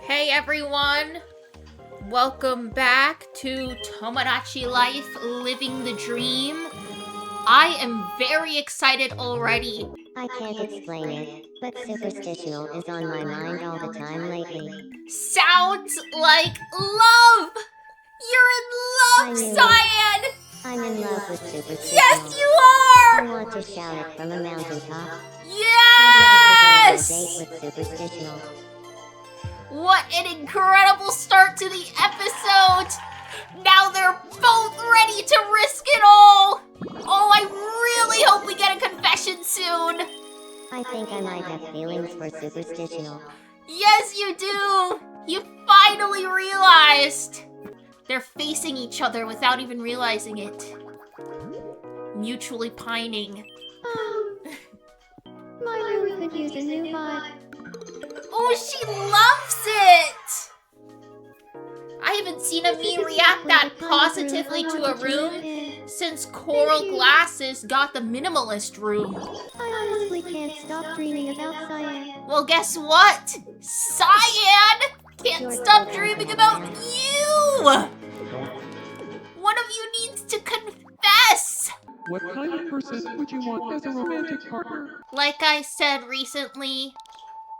Hey everyone! Welcome back to Tomodachi Life, Living the Dream. I am very excited already. I can't explain it, but superstitional is on my mind all the time lately. Sounds like love! You're in love, Cyan! I'm in love with superstitional. Yes, you are! I want to shout it from a mountaintop. Yes! I'd love to go on a date with superstitional. What an incredible start to the episode! Now they're both ready to risk it all! Oh, I really hope we get a confession soon! I think I might have feelings for superstitional. Yes, you do! You finally realized! They're facing each other without even realizing it. Mutually pining. My room could use a new vibe. Oh, she loves it! I haven't seen a me react that positively to a room since Coral Glasses got the minimalist room. I honestly can't stop dreaming about Cyan. Well, guess what? Cyan can't stop dreaming about you! One of you needs to confess! What kind of person would you want as a romantic partner? Like I said recently,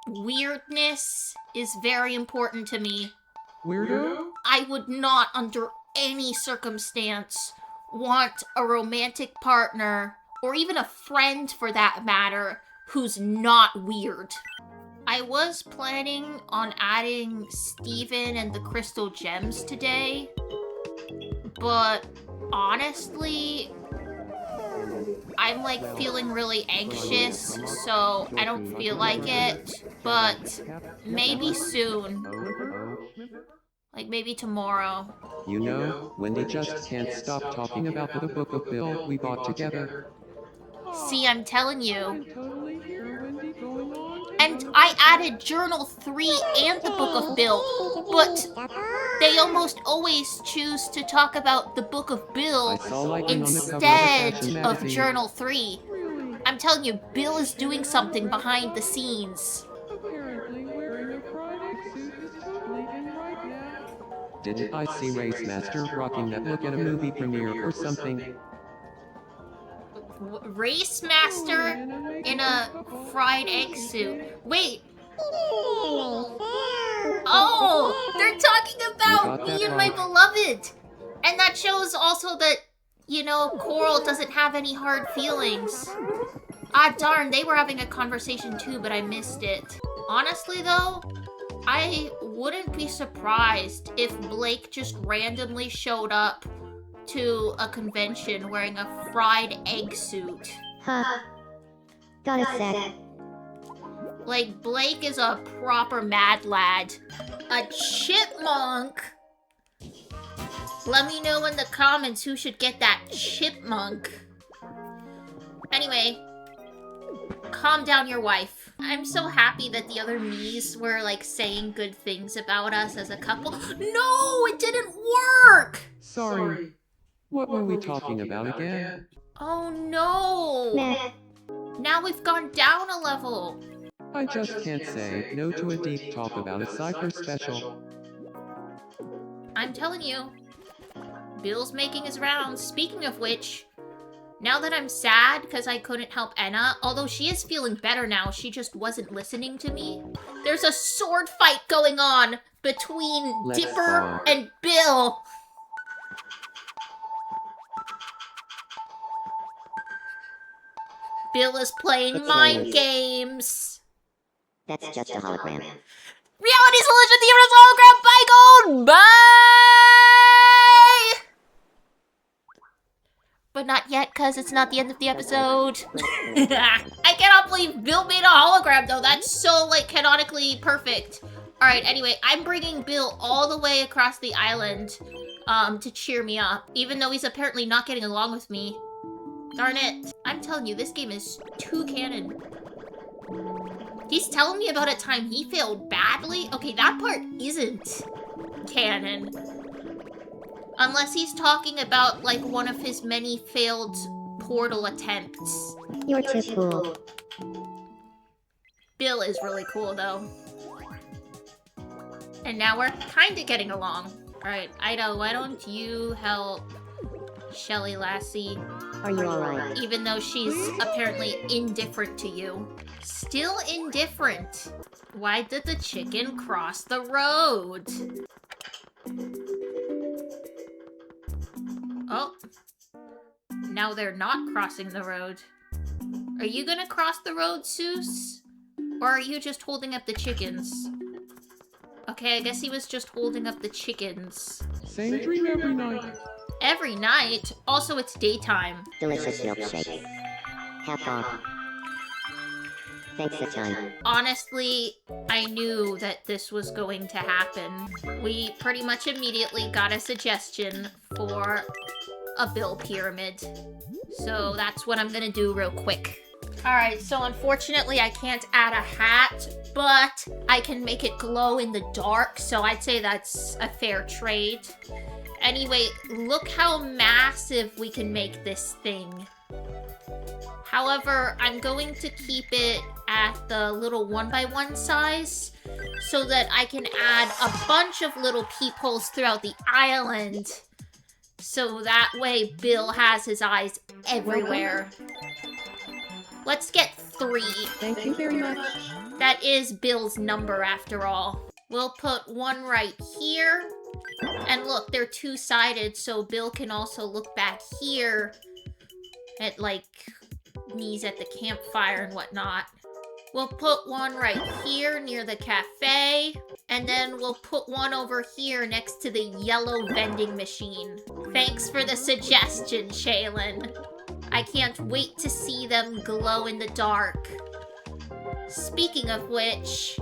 weirdness is very important to me. Weirdo? I would not, under any circumstance, want a romantic partner, or even a friend for that matter, who's not weird. I was planning on adding Steven and the Crystal Gems today, but honestly, I'm like feeling really anxious, so I don't feel like it, but maybe soon. Like maybe tomorrow. You know, Wendy just can't stop talking about the book of Bill we bought together. See, I'm telling you. I totally hear Wendy going on. And I added Journal 3 and the Book of Bill, but they almost always choose to talk about the Book of Bill instead of Journal 3. Really? I'm telling you, Bill is doing something behind the scenes. Apparently wearing a Friday suit is totally in right now. Didn't I see Race Master rocking that look at a movie premiere or something? Race Master in a fried egg suit. Wait. Oh, they're talking about me and my beloved. And that shows also that, you know, Coral doesn't have any hard feelings. Ah, darn, they were having a conversation too, but I missed it. Honestly, though, I wouldn't be surprised if Blake just randomly showed up to a convention wearing a fried egg suit. Huh. Got a sec. Like, Blake is a proper mad lad. A chipmunk? Let me know in the comments who should get that chipmunk. Anyway, calm down your wife. I'm so happy that the other me's were, like, saying good things about us as a couple. No, it didn't work! Sorry. What were we talking about again? Oh no! Meh. Now we've gone down a level. I just can't say no to a deep talk about a Cypher special. I'm telling you. Bill's making his rounds. Speaking of which, now that I'm sad because I couldn't help Enna, although she is feeling better now, she just wasn't listening to me. There's a sword fight going on between Let's Dipper spar. and Bill. Bill is playing It's mind nice. games. That's just a hologram. Reality Solution Theater's hologram. Bye, Gold. Bye. But not yet, cause it's not the end of the episode. I cannot believe Bill made a hologram, though. That's so like canonically perfect. All right. Anyway, I'm bringing Bill all the way across the island, to cheer me up, even though he's apparently not getting along with me. Darn it. I'm telling you, this game is too canon. He's telling me about a time he failed badly? Okay, that part isn't canon. Unless he's talking about, like, one of his many failed portal attempts. You're too cool. Bill is really cool, though. And now we're kinda getting along. Alright, Ida, why don't you help Shelly Lassie? Are you alright? Even though she's apparently indifferent to you. Still indifferent. Why did the chicken cross the road? Oh. Now they're not crossing the road. Are you gonna cross the road, Seuss? Or are you just holding up the chickens? Okay, I guess he was just holding up the chickens. Same dream every night. Every night? Also, it's daytime. Delicious milkshake. Half off. Thanks a ton. Honestly, I knew that this was going to happen. We pretty much immediately got a suggestion for a bill pyramid. So that's what I'm gonna do real quick. Alright, so unfortunately I can't add a hat, but I can make it glow in the dark, so I'd say that's a fair trade. Anyway, look how massive we can make this thing. However, I'm going to keep it at the little 1x1 size so that I can add a bunch of little peepholes throughout the island. So that way Bill has his eyes everywhere. Let's get 3. Thank you very much. That is Bill's number after all. We'll put one right here. And look, they're two-sided, so Bill can also look back here at, like, knees at the campfire and whatnot. We'll put one right here near the cafe. And then we'll put one over here next to the yellow vending machine. Thanks for the suggestion, Shaylin. I can't wait to see them glow in the dark. Speaking of which,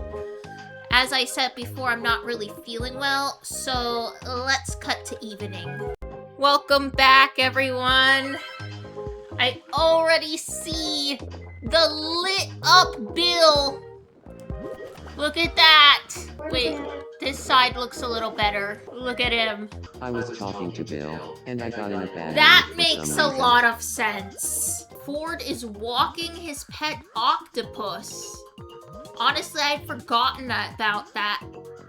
as I said before, I'm not really feeling well, so let's cut to evening. Welcome back, everyone. I already see the lit up Bill. Look at that. Wait, this side looks a little better. Look at him. I was talking to Bill, and I got in a bad That mood for makes some a reason. lot of sense. Ford is walking his pet octopus. Honestly, I'd forgotten about that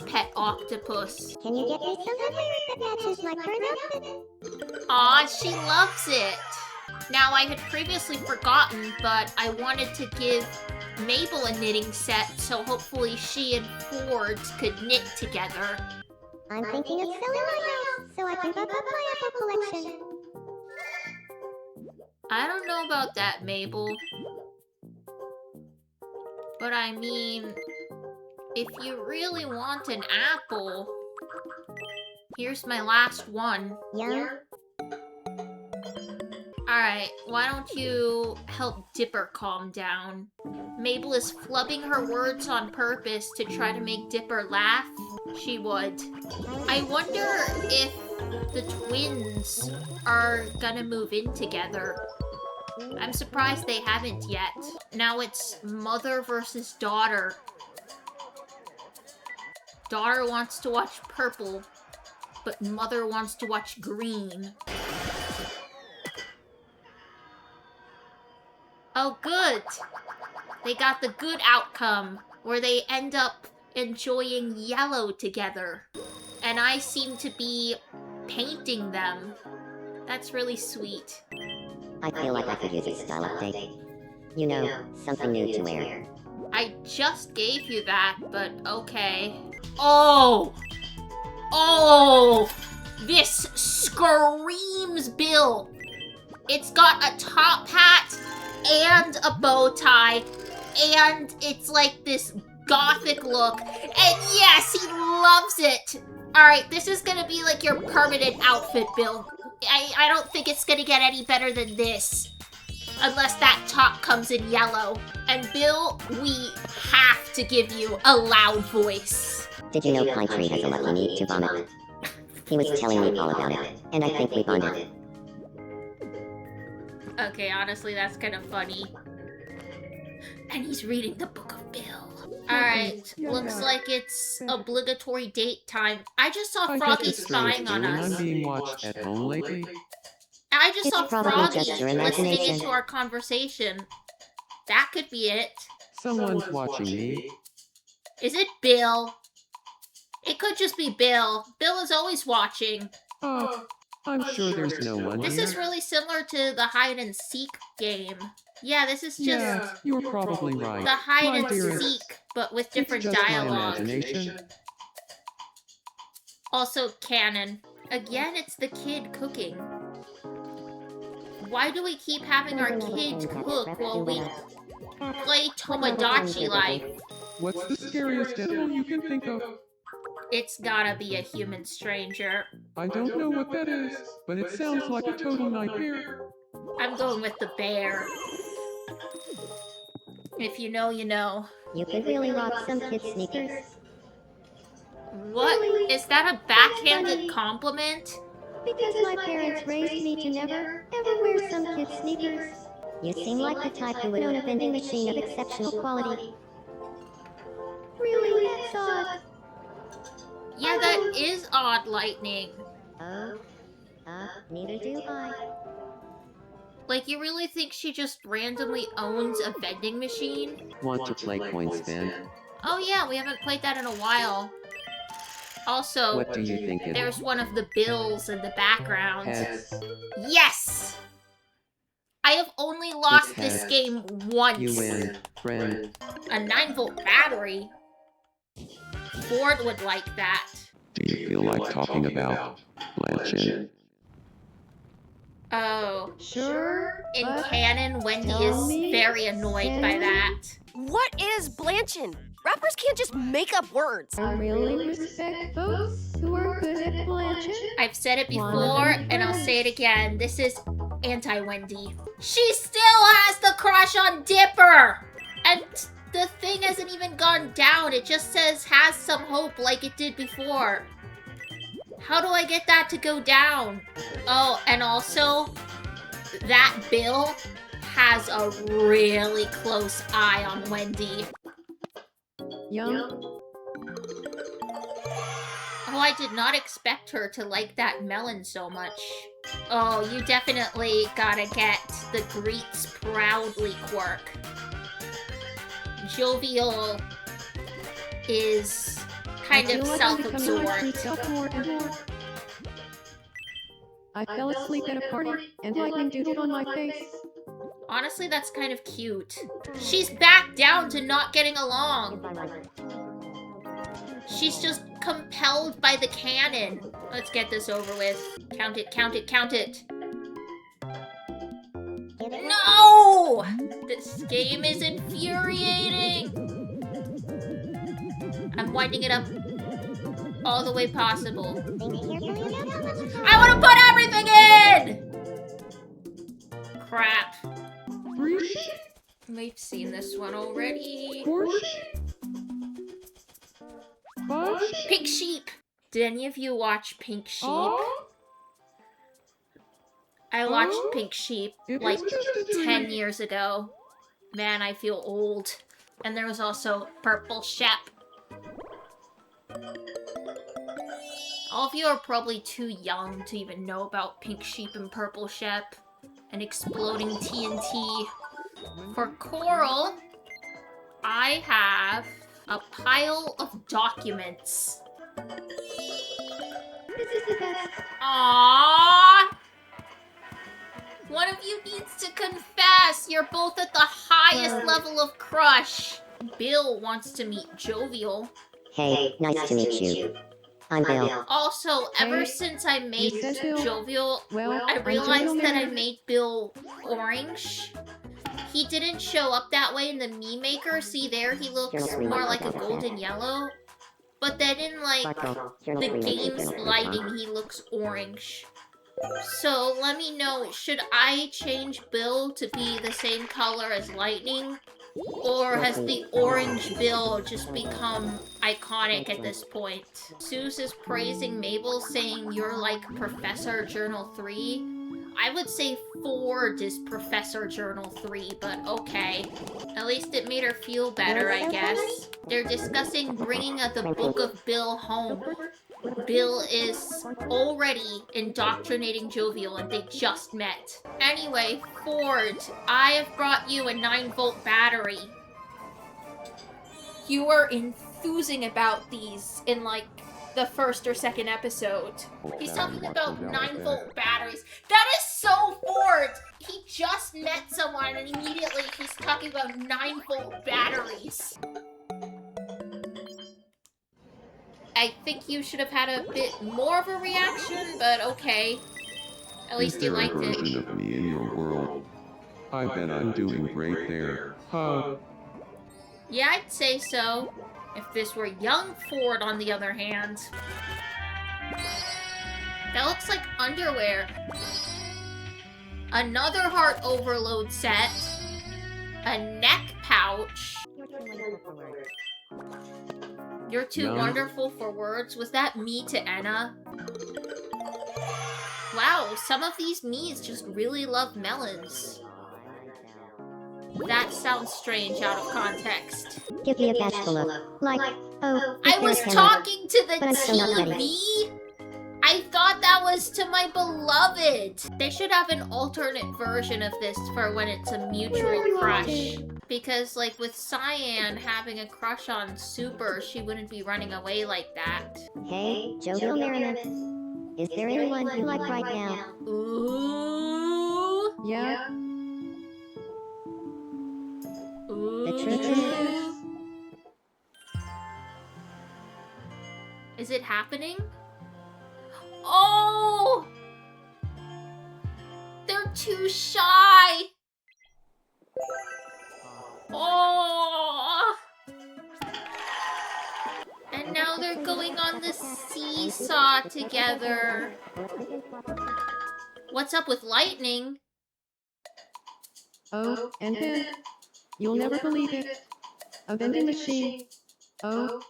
pet octopus. Can you get me some underwear that matches my fur outfit? Aw, she loves it. Now, I had previously forgotten, but I wanted to give Mabel a knitting set, so hopefully she and Ford could knit together. I'm thinking of selling my house so I can buff up my apple collection. I don't know about that, Mabel. But I mean, if you really want an apple, here's my last one. Yum. Alright, why don't you help Dipper calm down? Mabel is flubbing her words on purpose to try to make Dipper laugh. She would. I wonder if the twins are gonna move in together. I'm surprised they haven't yet. Now it's mother versus daughter. Daughter wants to watch purple, but mother wants to watch green. Oh, good. They got the good outcome, where they end up enjoying yellow together. And I seem to be painting them. That's really sweet. I feel like I could use a style update. You know, something new to wear. I just gave you that, but okay. Oh! Oh! This screams Bill! It's got a top hat and a bow tie, and it's like this gothic look. And yes, he loves it! Alright, this is gonna be like your permanent outfit, Bill. I don't think it's gonna get any better than this. Unless that top comes in yellow. And Bill, we have to give you a loud voice. Did you know Pine Tree has a lucky need to vomit? He was telling me all about it, and I think we bonded. Okay, honestly, that's kind of funny. And he's reading the Book of Bill. Alright, looks like it's obligatory date time. I just saw I Froggy guess it's strange spying on when us. I'm being watched at home lately. I just It's saw probably Froggy just your listening imagination. into our conversation. That could be it. Someone's watching me. Is it Bill? It It could just be Bill. Bill is always watching. Oh, I'm sure there's no one This here. is really similar to the hide and seek game. Yeah, this is just Yeah, you're probably right. the hide My and dearest, seek, but with it's different just my dialogue. imagination. Also canon. Again, it's the kid cooking. Why do we keep having our kids cook while we play Tomodachi Life? What's the scariest animal you can think of? It's gotta be a human stranger. I don't know what that is, but it sounds like a total nightmare. I'm going with the bear. If you know, you know. You could really rob some kids' sneakers. What? Is that a backhanded compliment? Because my parents raised me to never, ever wear some kids' sneakers. You seem like the type who would own a vending machine of exceptional quality. Really, that's odd. Yeah, that is odd, Lightning. Oh, neither do I. Like, you really think she just randomly owns a vending machine? Want to play coin spin? Oh yeah, we haven't played that in a while. Also, What do you think it is? there's one of the bills in the background. Heads. Yes! I have only lost this heads. game once. You win, friend. A 9-volt battery? Ford would like that. Do you feel like talking about Blanchin? Oh. Sure. In canon, Wendy is very annoyed by that. What is blanchin'? Rappers can't just make up words. I really respect folks who are good at blanching. I've said it before, and I'll say it again. This is anti-Wendy. She still has the crush on Dipper! And the thing hasn't even gone down. It just says has some hope like it did before. How do I get that to go down? Oh, and also, that Bill has a really close eye on Wendy. Young. Oh, I did not expect her to like that melon so much. Oh, you definitely gotta get the greets proudly quirk. Jovial is kind of self-absorbed. I fell asleep at a party, and lightning doodled on my face. Honestly, that's kind of cute. She's back down to not getting along. She's just compelled by the canon. Let's get this over with. Count it, count it, count it. No! This game is infuriating. I'm winding it up all the way possible. I want to put everything in! Crap. We've seen this one already. Pink Sheep. Did any of you watch Pink Sheep? I watched Pink Sheep like 10 years ago. Man, I feel old. And there was also Purple Shep. All of you are probably too young to even know about Pink Sheep and Purple Shep and exploding TNT. For Coral, I have a pile of documents. Aww! One of you needs to confess. You're both at the highest level of crush. Bill wants to meet Jovial. Hey, nice to meet you. I'm Bill. Also, ever since I made You said Bill. Jovial, Well, I I'm realized Jovial that I man. made Bill orange. He didn't show up that way in the meme maker. See there, he looks more like a golden yellow. But then in like the game's lighting, he looks orange. So let me know, should I change Bill to be the same color as Lightning? Or has the orange Bill just become iconic at this point? Zeus is praising Mabel, saying you're like Professor Journal 3. I would say Ford is Professor Journal 3, but okay. At least it made her feel better, I guess. They're discussing bringing the Book of Bill home. Bill is already indoctrinating Jovial and they just met. Anyway, Ford, I have brought you a 9-volt battery. You were enthusing about these in like the first or second episode. He's talking about 9-volt batteries. That is so Ford! He just met someone and immediately he's talking about 9-volt batteries. I think you should have had a bit more of a reaction, but okay. At least you liked it. Is there a version of me in your world? I bet I'm doing great there. Huh? Yeah, I'd say so. If this were young Ford, on the other hand. That looks like underwear. Another heart overload set. A neck pouch. You're too wonderful for words. Was that me to Anna? Wow, some of these me's just really love melons. That sounds strange out of context. Give me a bashful look. Like, oh, I was talking to the but I'm still not ready. TV! I thought that was to my beloved! They should have an alternate version of this for when it's a mutual crush. Because, like, with Cyan having a crush on Super, she wouldn't be running away like that. Hey, Jojo Merriman. Is there anyone you like right now? Ooh. Yeah. Ooh. The truth is... Is it happening? Oh! They're too shy! Oh! And now they're going on the seesaw together. What's up with lightning? Oh, and then, you'll never believe it. A vending machine. Oh.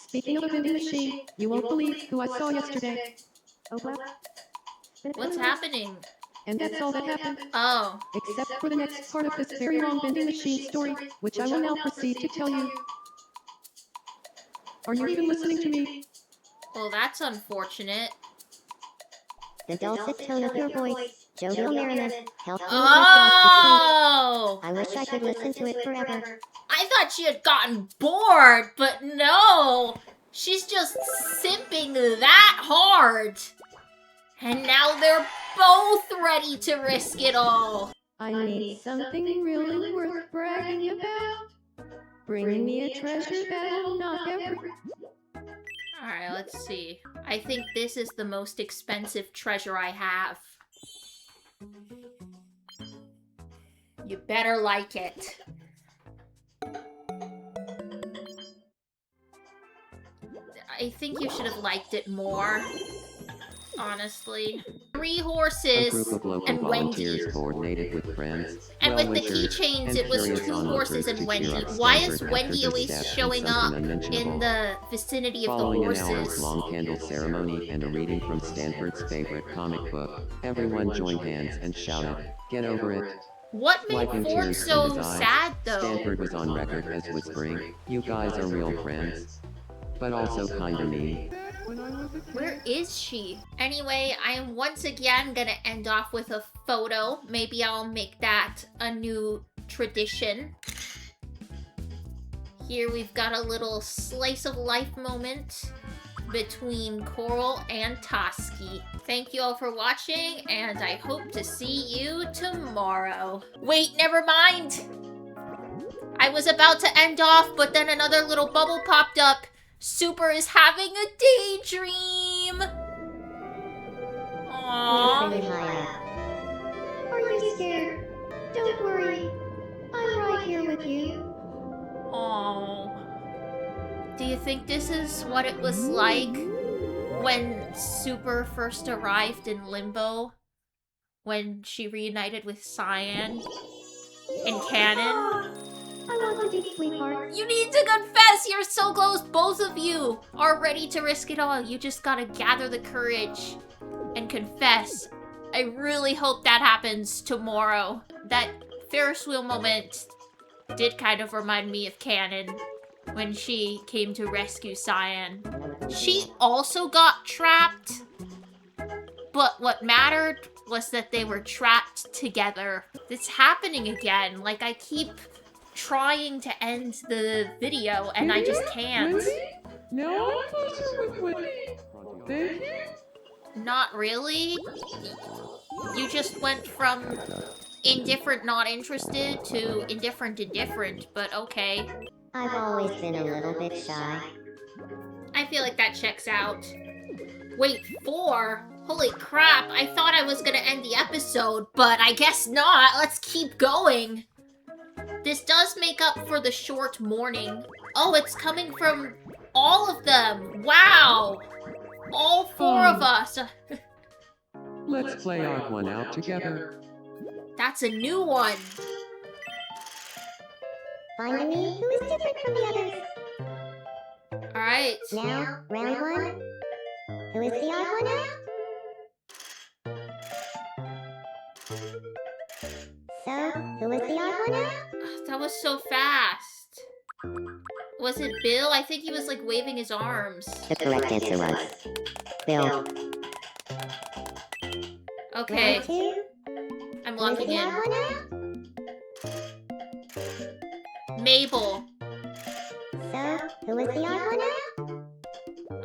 Speaking of a vending machine, you won't believe who I saw yesterday. Oh, well. What's happening? And that's all that happened. Oh. Except for the next part of this very long vending machine story, which I will now proceed to tell you. Are you even listening to me? Well, that's unfortunate. The dulcet tone of your voice, Jojo Merriman, helped me Oh! I wish I could listen to it forever. I thought she had gotten bored, but no! She's just simping that hard. And now they're both ready to risk it all. I need something really worth bragging about. Bring me a treasure that'll knock every... Alright, let's see. I think this is the most expensive treasure I have. You better like it. I think you should have liked it more. Honestly. 3 horses A group of local and Wendy. volunteers coordinated with friends, And with the well-wishers, keychains, and it was curious 2 onlookers horses to and cheer Wendy. up Why Stanford is after Wendy his always death in showing something up unmentionable. in the vicinity of the Following an horses? hours-long candle ceremony and a reading from Stanford's favorite comic book, everyone joined hands and shouted, "Get over it." What made Wiping Ford tears so from his eyes, sad, though? Stanford was on record as whispering, "You guys are real friends." But also kinda mean. Where is she? Anyway, I am once again gonna end off with a photo. Maybe I'll make that a new tradition. Here we've got a little slice of life moment between Coral and Toski. Thank you all for watching, and I hope to see you tomorrow. Wait, never mind! I was about to end off, but then another little bubble popped up. Super is having a daydream! Aww. Wait, Maya. Are you scared? Don't worry. I'm right here with you. Aww. Do you think this is what it was like when Super first arrived in Limbo? When she reunited with Cyan in canon? I want to be sweetheart. You need to confess! You're so close! Both of you are ready to risk it all. You just gotta gather the courage and confess. I really hope that happens tomorrow. That Ferris wheel moment did kind of remind me of canon when she came to rescue Cyan. She also got trapped, but what mattered was that they were trapped together. It's happening again. Like, I keep trying to end the video and I just can't. Now I'm closer with Wendy. Thank you. Not really. You just went from indifferent, not interested to indifferent, indifferent, but okay. I've always been a little bit shy. I feel like that checks out. Wait, 4? Holy crap, I thought I was gonna end the episode, but I guess not. Let's keep going. This does make up for the short morning. Oh, it's coming from all of them. Wow. All 4 of us. Let's play odd one out together. That's a new one. Find a me who is different from the others. Alright. Now, round 1. Who is the odd one out? So, who was the odd one out? That was so fast. Was it Bill? I think he was like waving his arms. The correct answer was Bill. Okay, Round 2. I'm Who is locking the in. odd one out? Mabel. So, who was the odd one out?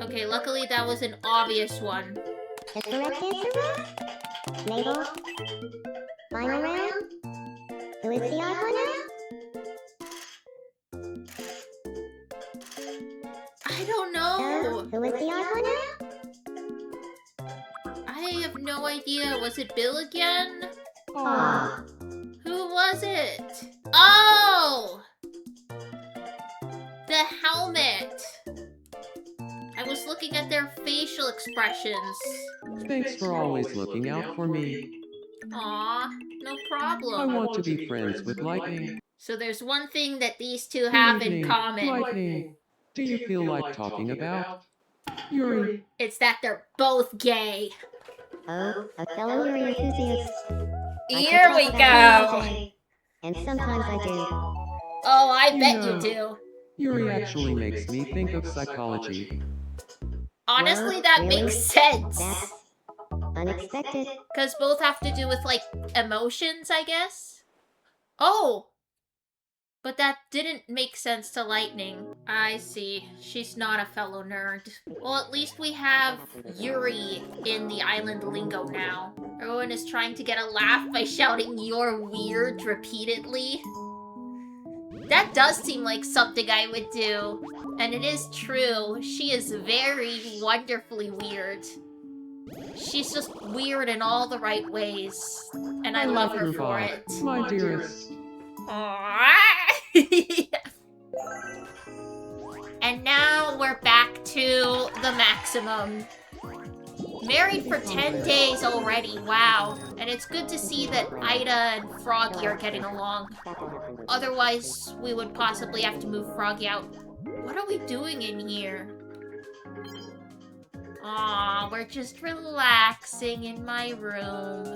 Okay, luckily that was an obvious one. The correct answer was Mabel. Final round. Who is the odd one out? I don't So, know. who is the odd one out? I have no idea. Was it Bill again? Aw. Who was it? Oh! The helmet. I was looking at their facial expressions. Thanks for always looking out for me. Aw, no I problem. want to be friends with Lightning. So there's one thing that these two have in Evening, common. Lightning. Do you feel like talking about Yuri? It's that they're both gay. Oh, a fellow Yuri enthusiast. I Here could we talk about go. Yuri, and sometimes I do. Oh, I bet Yeah. you do. Yuri actually makes me think of psychology. Honestly, Well, that really? makes sense. That's unexpected. Because both have to do with, like, emotions, I guess? Oh! But that didn't make sense to Lightning. I see. She's not a fellow nerd. Well, at least we have Yuri in the island lingo now. Everyone is trying to get a laugh by shouting "You're weird" repeatedly. That does seem like something I would do. And it is true. She is very wonderfully weird. She's just weird in all the right ways. And I love her your for vibe, it. my dearest. And now we're back to the maximum. Married for 10 days already, wow. And it's good to see that Ida and Froggy are getting along. Otherwise, we would possibly have to move Froggy out. What are we doing in here? Aw, we're just relaxing in my room.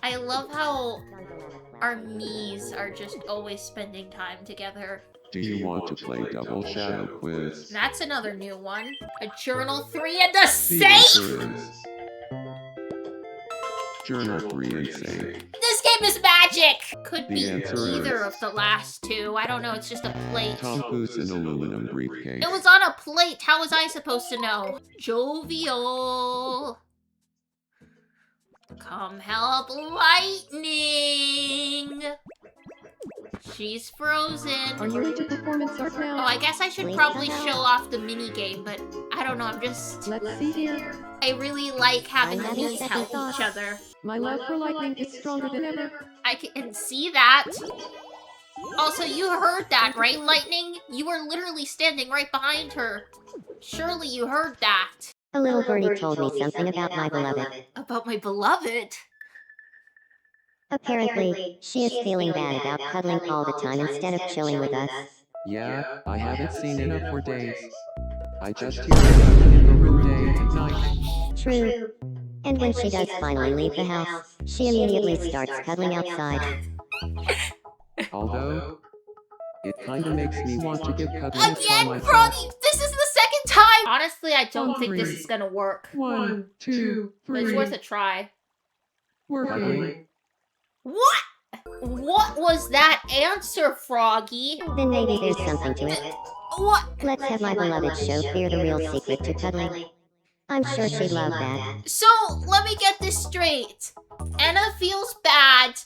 I love how our Miis are just always spending time together. Do you want to play Double Shadow Quiz? That's another new one. A Journal 3 and a The safe? answer is Journal 3 and Safe. This game is magic! Could The be answer either is- of the last two. I don't know, it's just a plate. Tom Cruise in aluminum briefcase. It was on a plate. How was I supposed to know? Jovial. Come help Lightning. She's frozen. Are you into performance art Oh, now? I guess I should probably show off the mini game, but I don't know. Let's see here. I really like having the I'm having Miis second help thoughts. each other. My love for Lightning is stronger than ever. I can see that. Also, you heard that, right, Lightning? You were literally standing right behind her. Surely you heard that. A little birdie told me something about my beloved. About my beloved. Apparently, she is feeling bad about cuddling all the time instead of chilling with us. Yeah, I haven't seen Ina for days. I just hear her in the room day and night. True. And when she does finally leave the house, she immediately starts cuddling outside. Although, it kinda makes me want to give cuddling a try Again, myself. Froggy! This is the second time! Honestly, I don't think this is gonna work. 1, 2, But it's 3. worth a try. Working. What? What was that answer, Froggy? Then maybe there's something to it. What? Let's have my beloved show Fear the real secret to cuddling. I'm sure she'd love that. So, let me get this straight. Anna feels bad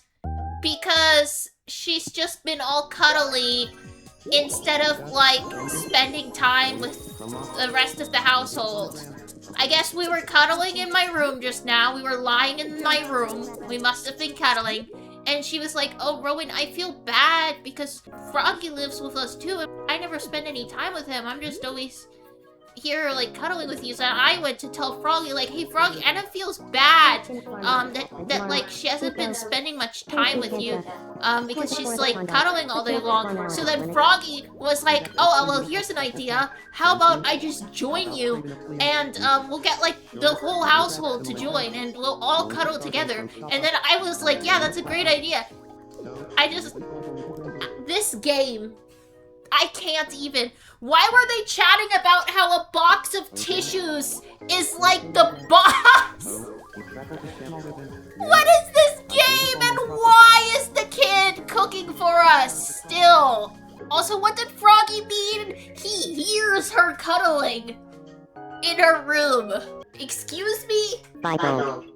because she's just been all cuddly instead of, like, spending time with the rest of the household. I guess we were cuddling in my room just now. We were lying in my room. We must have been cuddling. And she was like, oh, Rowan, I feel bad because Froggy lives with us too. And I never spend any time with him. I'm just always here, like, cuddling with you. So I went to tell Froggy, like, hey, Froggy, Anna feels bad, that like, she hasn't been spending much time with you, because she's, like, cuddling all day long. So then Froggy was like, oh, well, here's an idea. How about I just join you, and, we'll get, like, the whole household to join, and we'll all cuddle together. And then I was like, yeah, that's a great idea. This game, I can't even. Why were they chatting about how a box of tissues is like the boss? What is this game and why is the kid cooking for us still? Also, what did Froggy mean? He hears her cuddling in her room. Excuse me? Bible.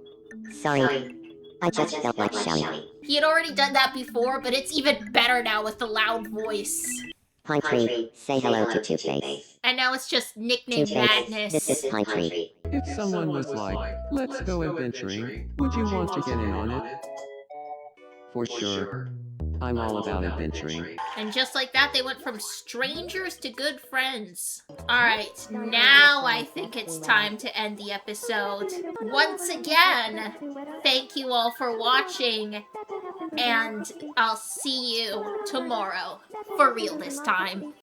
Sorry. I just felt like shouting. He had already done that before, but it's even better now with the loud voice. Pine Tree, say hello to Two-Face. And now it's just nickname Two-Face, madness. this is Pine Tree. If someone was like, let's go adventuring, would you want to get in on it? For sure. I'm all about adventuring. And just like that, they went from strangers to good friends. Alright, now I think it's time to end the episode. Once again, thank you all for watching, and I'll see you tomorrow. For real this time.